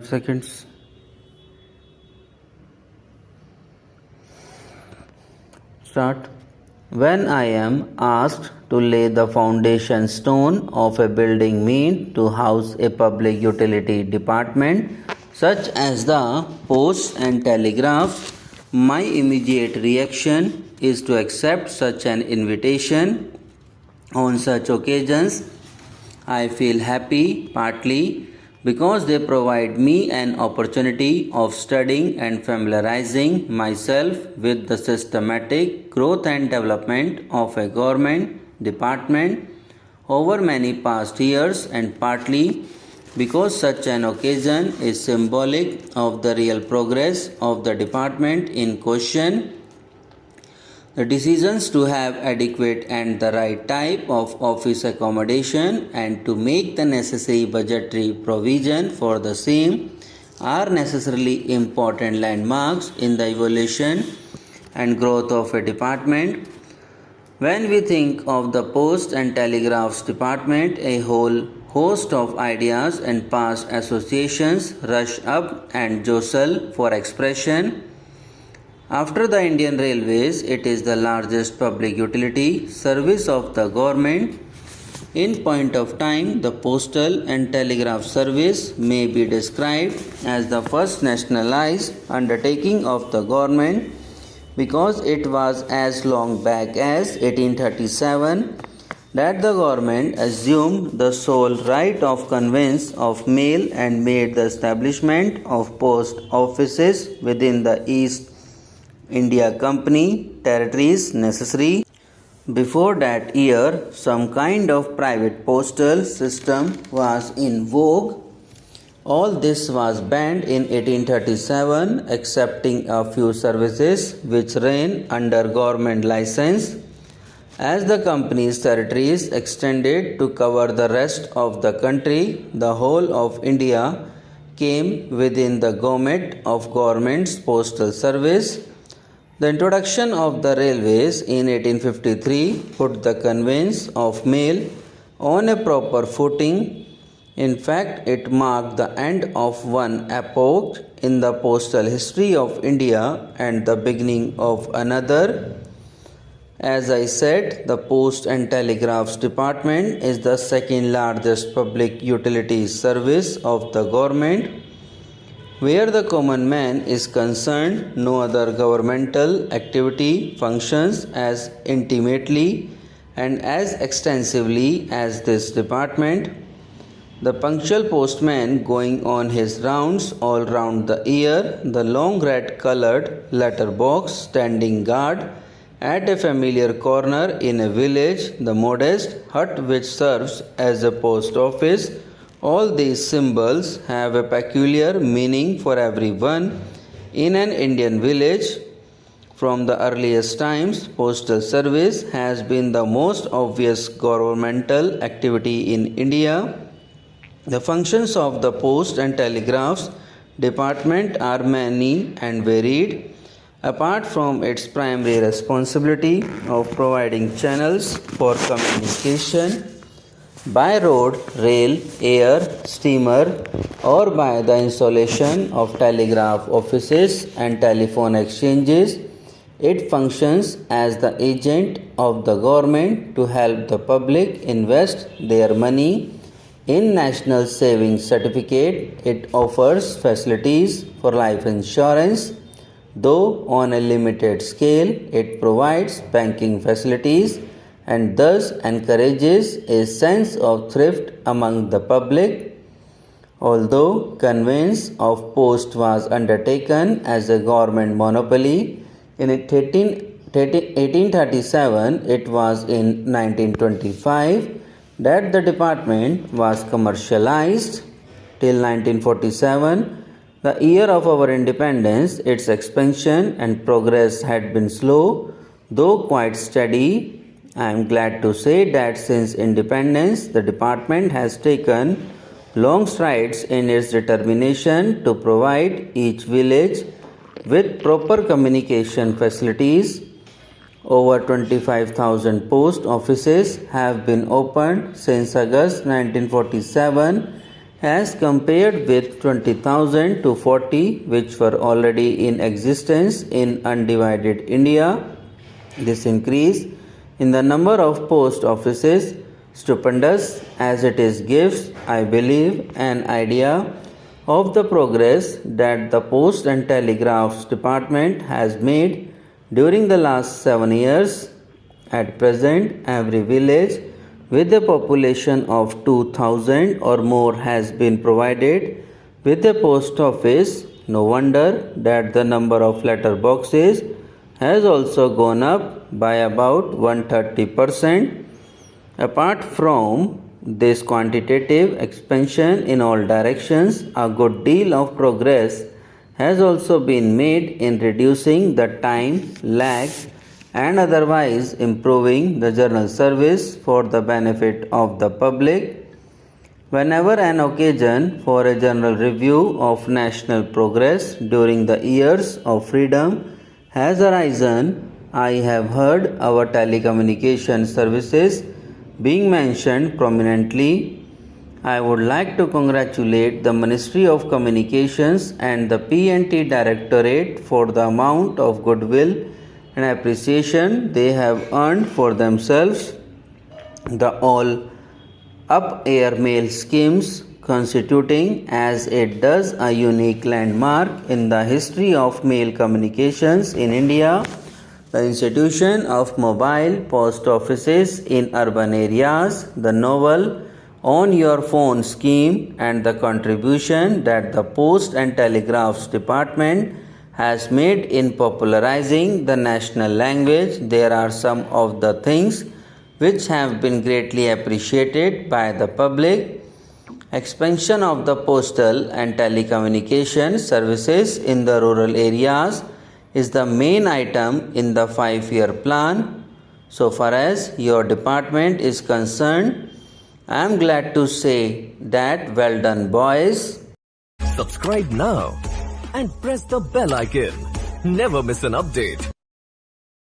Seconds. Start. When I am asked to lay the foundation stone of a building meant to house a public utility department such as the Post and Telegraph, my immediate reaction is to accept such an invitation. On such occasions, I feel happy partly because they provide me an opportunity of studying and familiarizing myself with the systematic growth and development of a government department over many past years, and partly because such an occasion is symbolic of the real progress of the department in question. The decisions to have adequate and the right type of office accommodation and to make the necessary budgetary provision for the same are necessarily important landmarks in the evolution and growth of a department. When we think of the Post and Telegraphs Department, a whole host of ideas and past associations rush up and jostle for expression. After the Indian Railways, it is the largest public utility service of the government. In point of time, the Postal and Telegraph Service may be described as the first nationalized undertaking of the government because it was as long back as 1837 that the government assumed the sole right of conveyance of mail and made the establishment of post offices within the East India Company territories necessary. Before that year, some kind of private postal system was in vogue. All this was banned in 1837, excepting a few services which ran under government license. As the company's territories extended to cover the rest of the country, the whole of India came within the gamut of government's postal service. The introduction of the railways in 1853 put the conveyance of mail on a proper footing. In fact, it marked the end of one epoch in the postal history of India and the beginning of another. As I said, the Post and Telegraphs Department is the second largest public utilities service of the government. Where the common man is concerned, no other governmental activity functions as intimately and as extensively as this department. The punctual postman going on his rounds all round the year, the long red colored letter box standing guard at a familiar corner in a village, the modest hut which serves as a post office, all these symbols have a peculiar meaning for everyone in an Indian village. From the earliest times, postal service has been the most obvious governmental activity in India. The functions of the Post and Telegraphs Department are many and varied. Apart from its primary responsibility of providing channels for communication by road, rail, air, steamer, or by the installation of telegraph offices and telephone exchanges, it functions as the agent of the government to help the public invest their money in National Savings Certificate. It offers facilities for life insurance, though on a limited scale. It provides banking facilities and thus encourages a sense of thrift among the public. Although conveyance of post was undertaken as a government monopoly in 1837, it was in 1925 that the department was commercialized. Till 1947, the year of our independence, its expansion and progress had been slow, though quite steady. I am glad to say that since independence, the department has taken long strides in its determination to provide each village with proper communication facilities. Over 25,000 post offices have been opened since August 1947 as compared with 20,000 to 40 which were already in existence in undivided India. This increase in the number of post offices stupendous as it is gives, I believe, an idea of the progress that the Post and Telegraphs Department has made during the last 7 years. At present, every village with a population of 2,000 or more has been provided with a post office. No wonder that the number of letter boxes has also gone up by about 130%. Apart from this quantitative expansion in all directions, a good deal of progress has also been made in reducing the time lag and otherwise improving the journal service for the benefit of the public. Whenever an occasion for a general review of national progress during the years of freedom has arisen, I have heard our telecommunication services being mentioned prominently. I would like to congratulate the Ministry of Communications and the P&T Directorate for the amount of goodwill and appreciation they have earned for themselves. The all up air mail schemes constituting as it does a unique landmark in the history of mail communications in India. The institution of mobile post offices in urban areas, the novel On Your Phone scheme, and the contribution that the Post and Telegraphs Department has made in popularizing the national language. There are some of the things which have been greatly appreciated by the public. Expansion of the postal and telecommunication services in the rural areas is the main item in the 5-year plan. So far as your department is concerned, I am glad to say that well done, boys. Subscribe now and press the bell icon. Never miss an update.